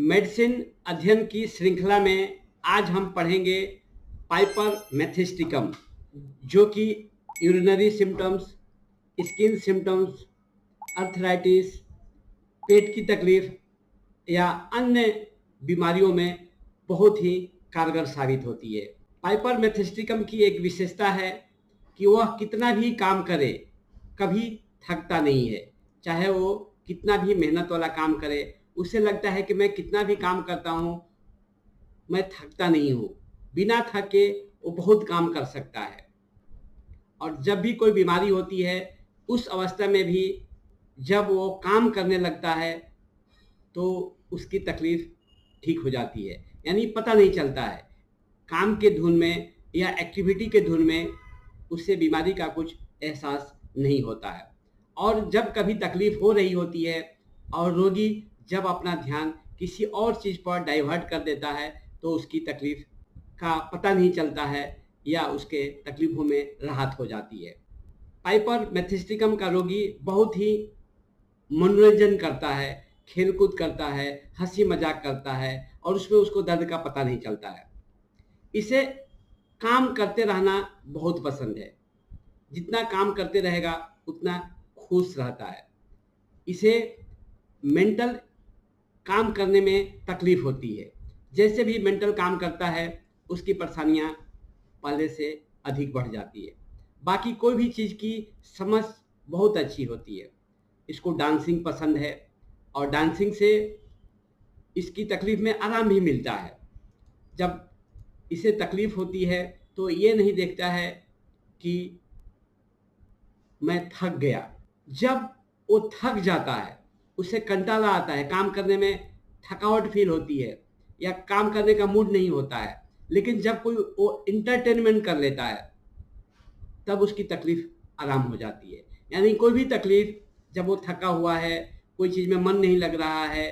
Medicine अध्ययन की श्रृंखला में आज हम पढ़ेंगे पाइपर मेथिस्टिकम, जो कि urinary symptoms, skin symptoms, arthritis, पेट की तकलीफ या अन्य बीमारियों में बहुत ही कारगर साबित होती है। पाइपर मेथिस्टिकम की एक विशेषता है कि वह कितना भी काम करे कभी थकता नहीं है। चाहे वो कितना भी मेहनत वाला काम करे, उसे लगता है कि मैं कितना भी काम करता हूँ मैं थकता नहीं हूँ। बिना थके वो बहुत काम कर सकता है। और जब भी कोई बीमारी होती है उस अवस्था में भी जब वो काम करने लगता है तो उसकी तकलीफ ठीक हो जाती है। यानी पता नहीं चलता है, काम के धुन में या एक्टिविटी के धुन में उससे बीमारी का कुछ एहसास नहीं होता है। और जब कभी तकलीफ हो रही होती है और रोगी जब अपना ध्यान किसी और चीज़ पर डाइवर्ट कर देता है तो उसकी तकलीफ का पता नहीं चलता है या उसके तकलीफों में राहत हो जाती है। पाइपर मेथिस्टिकम का रोगी बहुत ही मनोरंजन करता है, खेलकूद करता है, हंसी मजाक करता है और उसमें उसको दर्द का पता नहीं चलता है। इसे काम करते रहना बहुत पसंद है। जितना काम करते रहेगा उतना खुश रहता है। इसे मेंटल काम करने में तकलीफ होती है। जैसे भी मेंटल काम करता है उसकी परेशानियां पहले से अधिक बढ़ जाती है। बाकी कोई भी चीज़ की समझ बहुत अच्छी होती है। इसको डांसिंग पसंद है और डांसिंग से इसकी तकलीफ में आराम भी मिलता है। जब इसे तकलीफ होती है तो ये नहीं देखता है कि मैं थक गया। जब वो थक जाता है, उसे कंटाला आता है, काम करने में थकावट फील होती है या काम करने का मूड नहीं होता है, लेकिन जब कोई वो इंटरटेनमेंट कर लेता है तब उसकी तकलीफ आराम हो जाती है। यानी कोई भी तकलीफ जब वो थका हुआ है, कोई चीज़ में मन नहीं लग रहा है,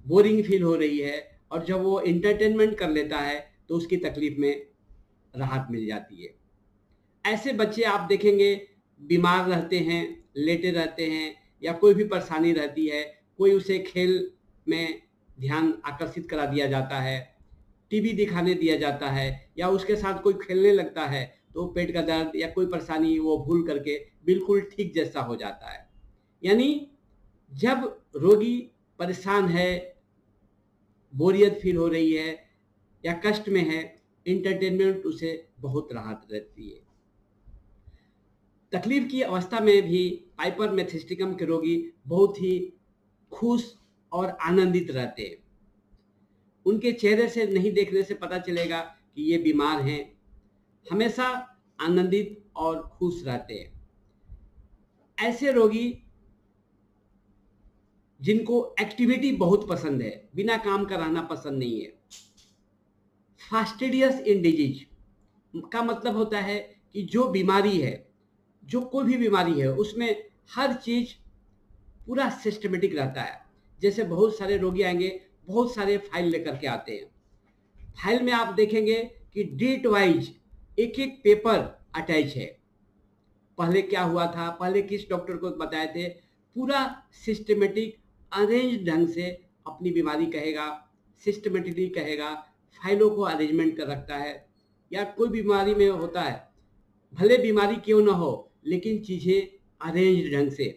बोरिंग फील हो रही है और जब वो इंटरटेनमेंट कर लेता है तो उसकी तकलीफ में राहत मिल जाती है। ऐसे बच्चे आप देखेंगे बीमार रहते हैं, लेटे रहते हैं या कोई भी परेशानी रहती है, कोई उसे खेल में ध्यान आकर्षित करा दिया जाता है, टीवी दिखाने दिया जाता है या उसके साथ कोई खेलने लगता है तो पेट का दर्द या कोई परेशानी वो भूल करके बिल्कुल ठीक जैसा हो जाता है। यानी जब रोगी परेशान है, बोरियत फील हो रही है या कष्ट में है, इंटरटेनमेंट उसे बहुत राहत रहती है। तकलीफ की अवस्था में भी पाइपर मेथिस्टिकम के रोगी बहुत ही खुश और आनंदित रहते हैं। उनके चेहरे से नहीं देखने से पता चलेगा कि ये बीमार हैं। हमेशा आनंदित और खुश रहते हैं। ऐसे रोगी जिनको एक्टिविटी बहुत पसंद है, बिना काम का रहना पसंद नहीं है। फास्टिडियस इन डिजीज का मतलब होता है कि जो बीमारी है, जो कोई भी बीमारी है उसमें हर चीज़ पूरा सिस्टमेटिक रहता है। जैसे बहुत सारे रोगी आएंगे, बहुत सारे फाइल लेकर के आते हैं। फाइल में आप देखेंगे कि डेट वाइज एक एक पेपर अटैच है। पहले क्या हुआ था, पहले किस डॉक्टर को बताए थे, पूरा सिस्टमेटिक अरेंज ढंग से अपनी बीमारी कहेगा, सिस्टमेटिकली कहेगा, फाइलों को अरेंजमेंट कर रखता है। या कोई बीमारी में होता है, भले बीमारी क्यों ना हो लेकिन चीज़ें अरेंज ढंग से,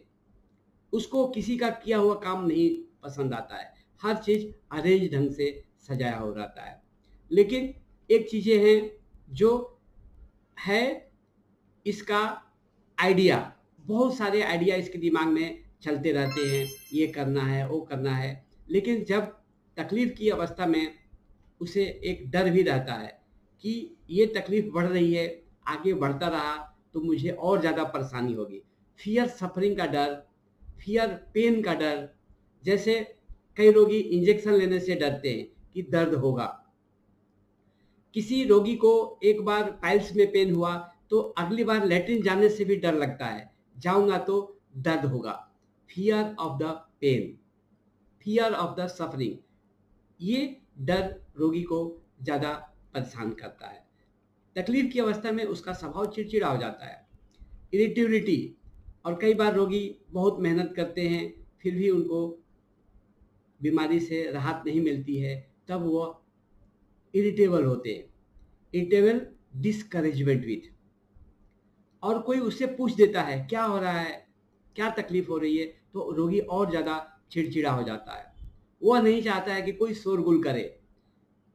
उसको किसी का किया हुआ काम नहीं पसंद आता है। हर चीज़ अरेंज ढंग से सजाया हो रहता है। लेकिन एक चीज़ें हैं जो है इसका आइडिया, बहुत सारे आइडिया इसके दिमाग में चलते रहते हैं, ये करना है वो करना है। लेकिन जब तकलीफ की अवस्था में उसे एक डर भी रहता है कि ये तकलीफ बढ़ रही है, आगे बढ़ता रहा तो मुझे और ज़्यादा परेशानी होगी। फियर सफरिंग का डर, फियर पेन का डर। जैसे कई रोगी इंजेक्शन लेने से डरते हैं कि दर्द होगा। किसी रोगी को एक बार पाइल्स में पेन हुआ तो अगली बार लैट्रिन जाने से भी डर लगता है, जाऊंगा तो दर्द होगा। Fear of the pain, fear of the suffering, ये डर रोगी को ज़्यादा परेशान करता है। तकलीफ की अवस्था में उसका स्वभाव चिड़चिड़ा हो जाता है, इरिटेबिलिटी। और कई बार रोगी बहुत मेहनत करते हैं फिर भी उनको बीमारी से राहत नहीं मिलती है, तब वो इरिटेबल होते हैं, इरिटेबल डिस्करेजमेंट विथ। और कोई उससे पूछ देता है क्या हो रहा है, क्या तकलीफ हो रही है, तो रोगी और ज़्यादा चिड़चिड़ा हो जाता है। वह नहीं चाहता है कि कोई शोरगुल करे,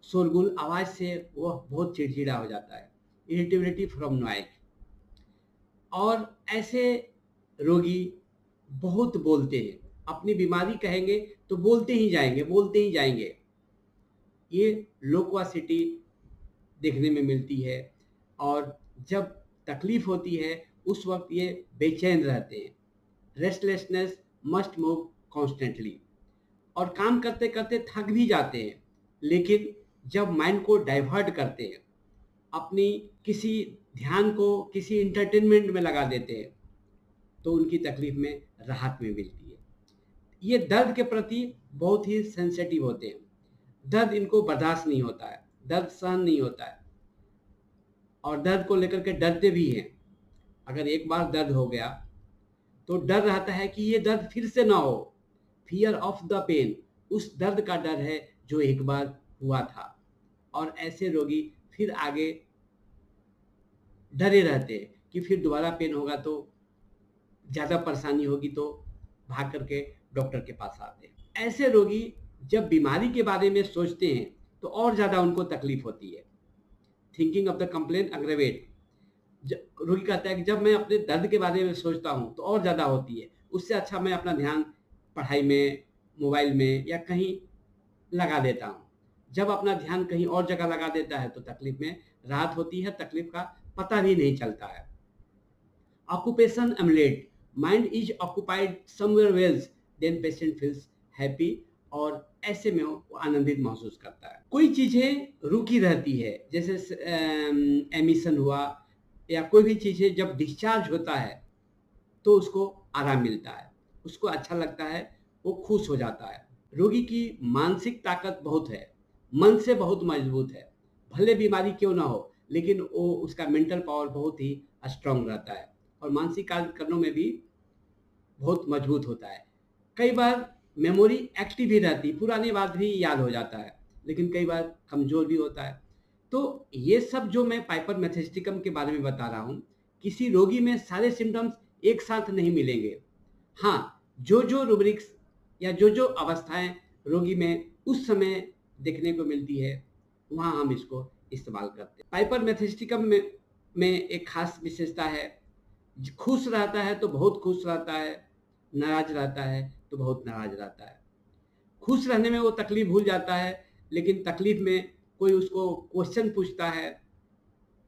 शोरगुल आवाज़ से वह बहुत चिड़चिड़ा हो जाता है, इरिटेबिलिटी फ्रॉम नॉइज। और ऐसे रोगी बहुत बोलते हैं, अपनी बीमारी कहेंगे तो बोलते ही जाएंगे, बोलते ही जाएंगे। ये लोक्वासिटी देखने में मिलती है। और जब तकलीफ होती है उस वक्त ये बेचैन रहते हैं, रेस्टलेसनेस, मस्ट मूव कॉन्स्टेंटली। और काम करते करते थक भी जाते हैं, लेकिन जब माइंड को डाइवर्ट करते हैं, अपनी किसी ध्यान को किसी इंटरटेनमेंट में लगा देते हैं, तो उनकी तकलीफ में राहत में मिलती है। ये दर्द के प्रति बहुत ही सेंसिटिव होते हैं, दर्द इनको बर्दाश्त नहीं होता है, दर्द सहन नहीं होता है, और दर्द को लेकर के डरते भी हैं। अगर एक बार दर्द हो गया तो डर रहता है कि ये दर्द फिर से ना हो, फियर ऑफ द पेन, उस दर्द का डर है जो एक बार हुआ था। और ऐसे रोगी फिर आगे डरे रहते हैं कि फिर दोबारा पेन होगा तो ज़्यादा परेशानी होगी, तो भाग करके डॉक्टर के पास आते हैं। ऐसे रोगी जब बीमारी के बारे में सोचते हैं तो और ज़्यादा उनको तकलीफ होती है। थिंकिंग ऑफ द कंप्लेन अग्रेवेट, रोगी कहता है कि जब मैं अपने दर्द के बारे में सोचता हूँ तो और ज़्यादा होती है, उससे अच्छा मैं अपना ध्यान पढ़ाई में, मोबाइल में या कहीं लगा देता हूँ। जब अपना ध्यान कहीं और जगह लगा देता है तो तकलीफ में राहत होती है, तकलीफ का पता भी नहीं चलता है। Occupation emulate, mind is occupied somewhere else, then patient feels happy, और ऐसे में वो आनंदित महसूस करता है। कोई चीज़ें रुकी रहती है, जैसे एमिशन हुआ या कोई भी चीज़ें जब डिस्चार्ज होता है तो उसको आराम मिलता है, उसको अच्छा लगता है, वो खुश हो जाता है। रोगी की मानसिक ताकत बहुत है, मन से बहुत मजबूत है, भले बीमारी क्यों ना हो, लेकिन वो उसका मेंटल पावर बहुत ही स्ट्रांग रहता है और मानसिक कार्य करने में भी बहुत मजबूत होता है। कई बार मेमोरी एक्टिव ही रहती, पुरानी बात भी याद हो जाता है, लेकिन कई बार कमज़ोर भी होता है। तो ये सब जो मैं पाइपर मेथेस्टिकम के बारे में बता रहा हूँ, किसी रोगी में सारे सिम्टम्स एक साथ नहीं मिलेंगे। हाँ, जो रूब्रिक्स या जो अवस्थाएं रोगी में उस समय देखने को मिलती है, वहाँ हम इसको इस्तेमाल करते हैं। पाइपर मेथेस्टिकम में एक खास विशेषता है, खुश रहता है तो बहुत खुश रहता है, नाराज रहता है तो बहुत नाराज रहता है। खुश रहने में वो तकलीफ भूल जाता है, लेकिन तकलीफ में कोई उसको क्वेश्चन पूछता है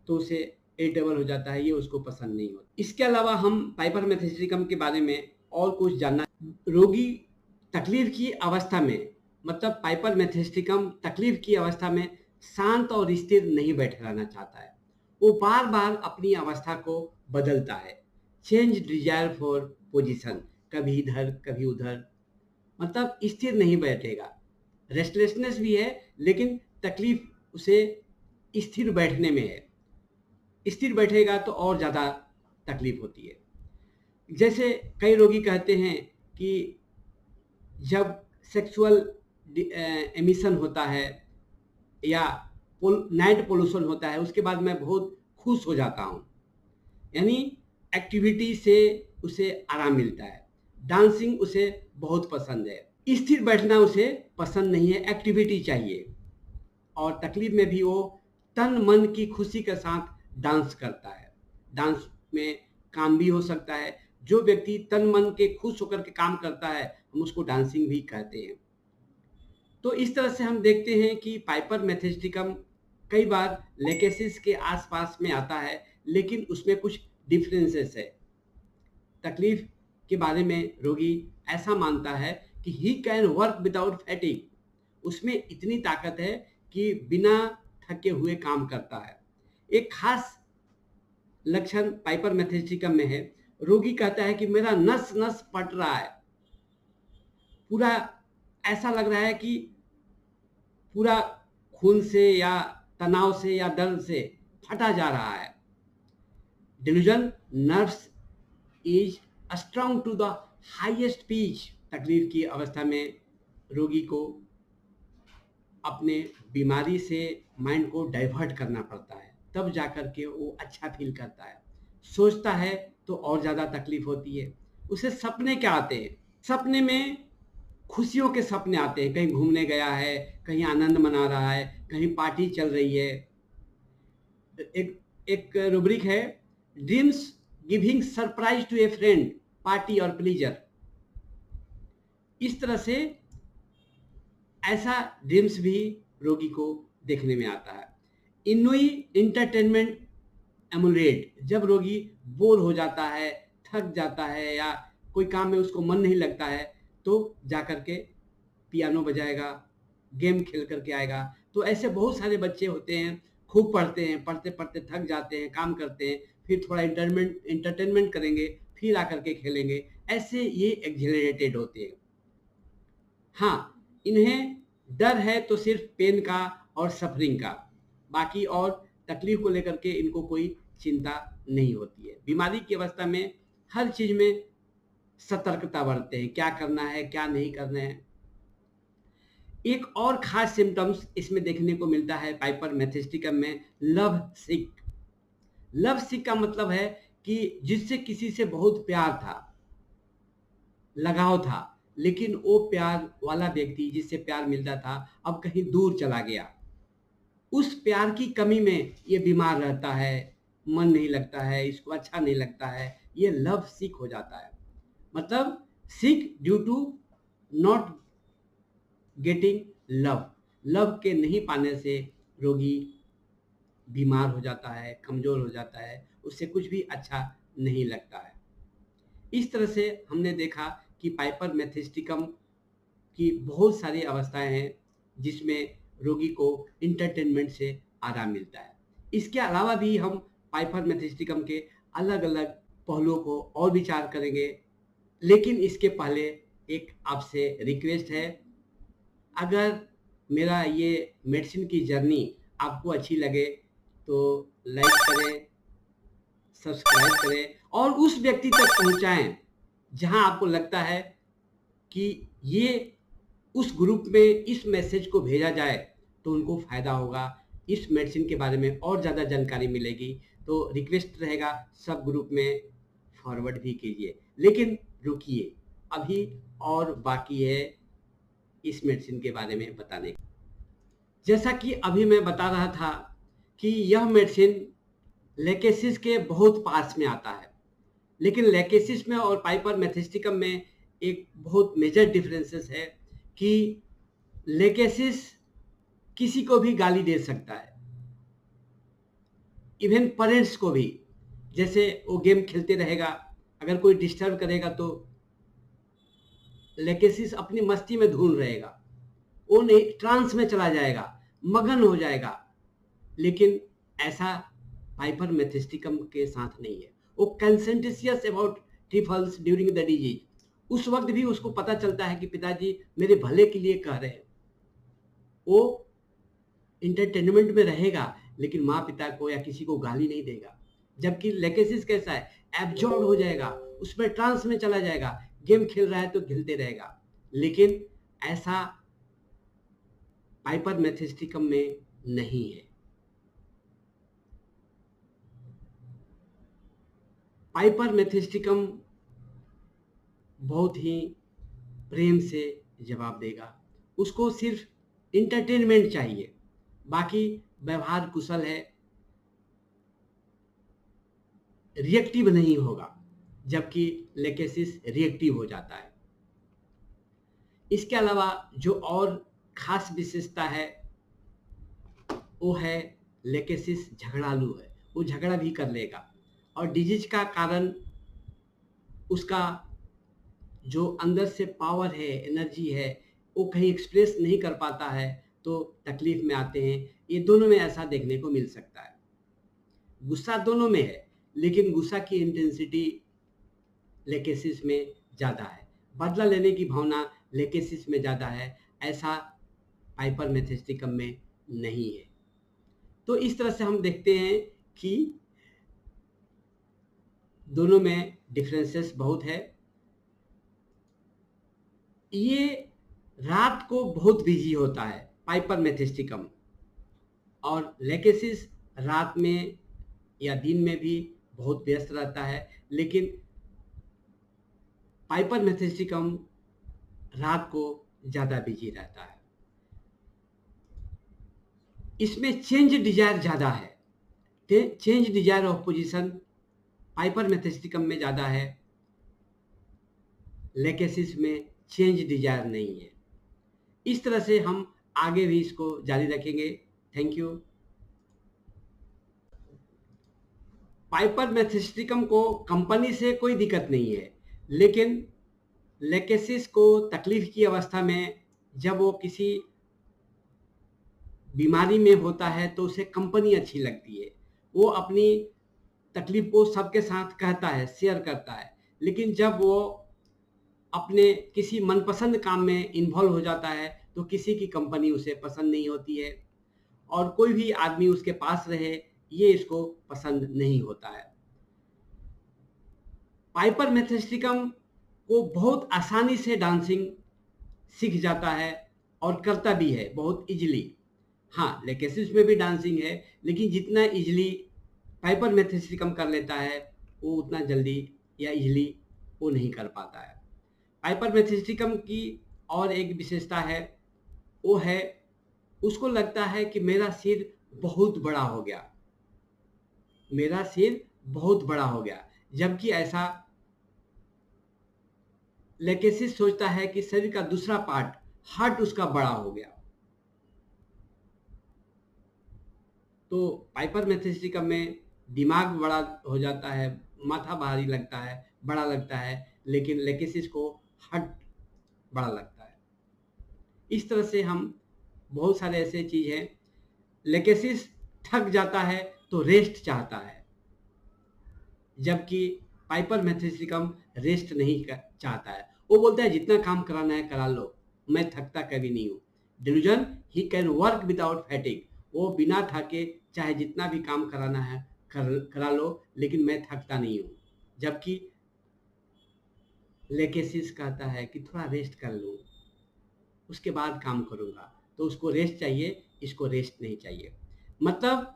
तो उसे इरिटेबल हो जाता है, ये उसको पसंद नहीं होता। इसके अलावा हम पाइपर मेथेस्टिकम के बारे में और कुछ जानना, रोगी तकलीफ की अवस्था में, मतलब पाइपर मेथेस्टिकम तकलीफ की अवस्था में शांत और स्थिर नहीं बैठे रहना चाहता है, वो बार बार अपनी अवस्था को बदलता है। चेंज डिजायर फॉर पोजीशन, कभी इधर कभी उधर, मतलब स्थिर नहीं बैठेगा। रेस्टलेसनेस भी है, लेकिन तकलीफ उसे स्थिर बैठने में है, स्थिर बैठेगा तो और ज़्यादा तकलीफ होती है। जैसे कई रोगी कहते हैं कि जब सेक्सुअल एमिशन होता है या नाइट पोल्यूशन होता है, उसके बाद मैं बहुत खुश हो जाता हूँ, यानी एक्टिविटी से उसे आराम मिलता है। डांसिंग उसे बहुत पसंद है, स्थिर बैठना उसे पसंद नहीं है, एक्टिविटी चाहिए। और तकलीफ में भी वो तन मन की खुशी के साथ डांस करता है। डांस में काम भी हो सकता है, जो व्यक्ति तन मन के खुश होकर के काम करता है हम उसको डांसिंग भी कहते हैं। तो इस तरह से हम देखते हैं कि पाइपर मेथेस्टिकम कई बार लेकेसिस के आसपास में आता है, लेकिन उसमें कुछ डिफरेंसेस है। तकलीफ के बारे में रोगी ऐसा मानता है कि he can work without fatigue, उसमें इतनी ताकत है कि बिना थके हुए काम करता है। एक खास लक्षण पाइपर मेथेस्टिकम में है, रोगी कहता है कि मेरा नस नस फट रहा है, पूरा ऐसा लग रहा है कि पूरा खून से या तनाव से या दर्द से फटा जा रहा है। Delusion nerves is strong to the highest pitch, तकलीफ की अवस्था में रोगी को अपने बीमारी से माइंड को डाइवर्ट करना पड़ता है, तब जाकर के वो अच्छा फील करता है। सोचता है तो और ज़्यादा तकलीफ होती है। उसे सपने क्या आते हैं? सपने में खुशियों के सपने आते हैं, कहीं घूमने गया है, कहीं आनंद मना रहा है, कहीं पार्टी चल रही है। एक एक रूब्रिक है, dreams giving surprise to a friend, party और प्लीजर। इस तरह से ऐसा ड्रीम्स भी रोगी को देखने में आता है। इनुई इंटरटेनमेंट एमुलेट, जब रोगी बोर हो जाता है, थक जाता है या कोई काम में उसको मन नहीं लगता है, तो जाकर के पियानो बजाएगा, गेम खेल करके आएगा। तो ऐसे बहुत सारे बच्चे होते हैं, खूब पढ़ते हैं, पढ़ते पढ़ते थक जाते हैं, काम करते हैं, फिर थोड़ा इंटरटेनमेंट करेंगे, फिर आकर के खेलेंगे। ऐसे ये एक्जिलरेटेड होते हैं। हाँ, इन्हें डर है तो सिर्फ पेन का और सफरिंग का, बाकी और तकलीफ को लेकर के इनको कोई चिंता नहीं होती है। बीमारी की अवस्था में हर चीज में सतर्कता बरतते हैं, क्या करना है क्या नहीं करना है। एक और खास सिम्टम्स इसमें देखने को मिलता है पाइपर मेथिस्टिकम में, लव सिक। लव सिक का मतलब है कि जिससे किसी से बहुत प्यार था, लगाव था, लेकिन वो प्यार वाला व्यक्ति जिससे प्यार मिलता था अब कहीं दूर चला गया। उस प्यार की कमी में ये बीमार रहता है, मन नहीं लगता है, इसको अच्छा नहीं लगता है, ये लव सिक हो जाता है। मतलब sick due to not getting love, love के नहीं पाने से रोगी बीमार हो जाता है, कमजोर हो जाता है, उससे कुछ भी अच्छा नहीं लगता है। इस तरह से हमने देखा कि पाइपर मेथिस्टिकम की बहुत सारी अवस्थाएं हैं जिसमें रोगी को इंटरटेनमेंट से आराम मिलता है। इसके अलावा भी हम पाइपर मेथिस्टिकम के अलग अलग पहलुओं को और विचार करेंगे, लेकिन इसके पहले एक आपसे रिक्वेस्ट है, अगर मेरा ये मेडिसिन की जर्नी आपको अच्छी लगे तो लाइक करें, सब्सक्राइब करें और उस व्यक्ति तक पहुंचाएं जहां आपको लगता है कि ये उस ग्रुप में इस मैसेज को भेजा जाए तो उनको फायदा होगा, इस मेडिसिन के बारे में और ज़्यादा जानकारी मिलेगी। तो रिक्वेस्ट रहेगा सब ग्रुप में फॉरवर्ड भी कीजिए। लेकिन रुकिए, अभी और बाकी है इस मेडिसिन के बारे में बताने का। जैसा कि अभी मैं बता रहा था कि यह मेडिसिन लेकेसिस के बहुत पास में आता है, लेकिन लेकेसिस में और पाइपर मेथिस्टिकम में एक बहुत मेजर डिफरेंसेस है कि लेकेसिस किसी को भी गाली दे सकता है, इवन पेरेंट्स को भी। जैसे वो गेम खेलते रहेगा, अगर कोई डिस्टर्ब करेगा तो लेकेसिस अपनी मस्ती में धुन रहेगा, वो नहीं ट्रांस में चला जाएगा, मगन हो जाएगा। लेकिन ऐसा पाइपर मेथिस्टिकम के साथ नहीं है। वो conscientious about trifles during the disease, उस वक्त भी उसको पता चलता है कि पिताजी मेरे भले के लिए कह रहे हैं। वो इंटरटेनमेंट में रहेगा लेकिन माँ पिता को या किसी को गाली नहीं देगा। जबकि लेकेसिस कैसा है, एब्जॉर्ब हो जाएगा, उसमें ट्रांस में चला जाएगा, गेम खेल रहा है तो खेलते रहेगा। लेकिन ऐसा पाइपर मेथिस्टिकम में नहीं है। पाइपर मेथिस्टिकम बहुत ही प्रेम से जवाब देगा, उसको सिर्फ इंटरटेनमेंट चाहिए, बाकी व्यवहार कुशल है, रिएक्टिव नहीं होगा। जबकि लेकेसिस रिएक्टिव हो जाता है। इसके अलावा जो और खास विशेषता है वो है लेकेसिस झगड़ालू है, वो झगड़ा भी कर लेगा और डिजीज का कारण उसका जो अंदर से पावर है, एनर्जी है, वो कहीं एक्सप्रेस नहीं कर पाता है तो तकलीफ में आते हैं। ये दोनों में ऐसा देखने को मिल सकता है। गुस्सा दोनों में है, लेकिन गुस्सा की इंटेंसिटी लेकेसिस में ज़्यादा है, बदला लेने की भावना लेकेसिस में ज़्यादा है, ऐसा पाइपर मेथिस्टिकम में नहीं है। तो इस तरह से हम देखते हैं कि दोनों में डिफरेंसेस बहुत है। ये रात को बहुत बिजी होता है पाइपर मेथिस्टिकम, और लेकेसिस रात में या दिन में भी बहुत व्यस्त रहता है, लेकिन पाइपर मेथिस्टिकम रात को ज़्यादा बिजी रहता है। इसमें चेंज डिजायर ज़्यादा है, change desire of position piper methysticum में ज़्यादा है, लेकेसिस में चेंज डिजायर नहीं है। इस तरह से हम आगे भी इसको जारी रखेंगे। Thank you. पाइपर मेथिस्टिकम को कंपनी से कोई दिक्कत नहीं है, लेकिन लेकेसिस को तकलीफ की अवस्था में जब वो किसी बीमारी में होता है तो उसे कंपनी अच्छी लगती है। वो अपनी तकलीफ को सबके साथ कहता है, शेयर करता है, लेकिन जब वो अपने किसी मनपसंद काम में इन्वॉल्व हो जाता है तो किसी की कंपनी उसे पसंद नहीं होती है, और कोई भी आदमी उसके पास रहे ये इसको पसंद नहीं होता है। पाइपर मेथिस्टिकम को बहुत आसानी से डांसिंग सीख जाता है और करता भी है बहुत इजीली। हाँ, लेकेसिस में भी डांसिंग है, लेकिन जितना इजीली पाइपर मेथिस्टिकम कर लेता है वो उतना जल्दी या इजीली वो नहीं कर पाता है। पाइपर मेथिस्टिकम की और एक विशेषता है, वो है उसको लगता है कि मेरा सिर बहुत बड़ा हो गया, मेरा सिर बहुत बड़ा हो गया, जबकि ऐसा लेकेसिस सोचता है कि शरीर का दूसरा पार्ट हार्ट उसका बड़ा हो गया। तो पाइपर मेथिस्टिकम में दिमाग बड़ा हो जाता है, माथा भारी लगता है, बड़ा लगता है, लेकिन लेकेसिस को हार्ट बड़ा लगता है। इस तरह से हम बहुत सारे ऐसे चीज हैं। लेकेसिस थक जाता है तो रेस्ट चाहता है, जबकि पाइपर मेथिस्टिकम रेस्ट नहीं चाहता है। वो बोलता है जितना काम कराना है करा लो, मैं थकता कभी नहीं हूँ। Delusion, he can work without fatigue, वो बिना थके चाहे जितना भी काम कराना है करा लो, लेकिन मैं थकता नहीं हूँ। जबकि लेकेसिस कहता है कि थोड़ा रेस्ट कर लूँ, उसके बाद काम करूँगा। तो उसको रेस्ट चाहिए, इसको रेस्ट नहीं चाहिए। मतलब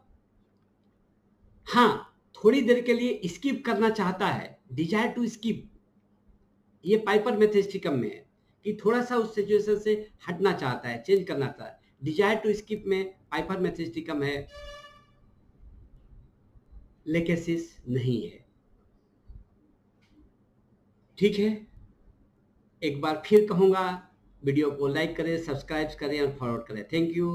हाँ, थोड़ी देर के लिए स्किप करना चाहता है, डिजायर टू स्किप, ये पाइपर मेथिस्टिकम में है कि थोड़ा सा उस सिचुएशन से हटना चाहता है, चेंज करना चाहता है। डिजायर टू स्किप में पाइपर मेथिस्टिकम है, लेकेसिस नहीं है। ठीक है, एक बार फिर कहूँगा, वीडियो को लाइक करें, सब्सक्राइब करें और फॉरवर्ड करें। Thank you.